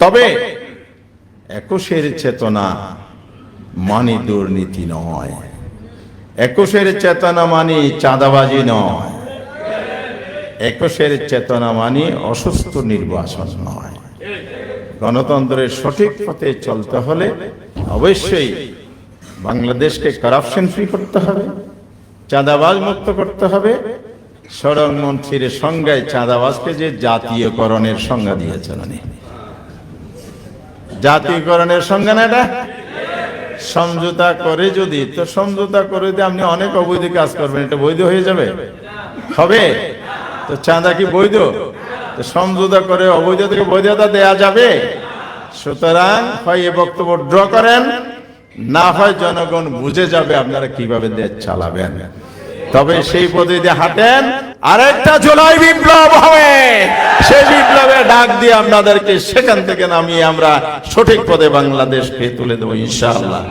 তবে ২১-এর চেতনা মানে দুর্নীতি নয়, ২১-এর চেতনা মানে চাঁদাবাজি নয়, ২১-এর চেতনা মানে অসুস্থ নির্বাচন নয়। গণতন্ত্রের সঠিক পথে চলতে হলে অবশ্যই বাংলাদেশকে কারাপশন ফ্রি করতে হবে, চাঁদাবাজ মুক্ত করতে হবে। স্বরাষ্ট্রমন্ত্রীর সংজ্ঞায় চাঁদাবাজকে যে জাতীয়করণের সংজ্ঞা দিয়েছেন, উনি জাতীয়করণের সংজ্ঞা না, এটা সমঝোতা করে যদি, তো সমঝোতা করে দিয়ে আপনি অনেক অবৈধ কাজ করবেন, এটা বৈধ হয়ে যাবে? হবে? তো চাঁদা কি বৈধ? তো সমঝোতা করে অবৈধ থেকে বৈধতা দেয়া যাবে? সুতরাং হয় এ বক্তব্য ড্র করেন, না হয় জনগণ বুঝে যাবে আপনারা কিভাবে দেশ চালাবেন। তবে সেই পদ্ধতিতে হাঁটেন, আরেকটা জুলাই বিপ্লব হবে, সেই বিপ্লবের ডাক দিয়ে আপনাদেরকে সেখান থেকে নামিয়ে আমরা সঠিক পথে বাংলাদেশকে তুলে দেবো ইনশাআল্লাহ।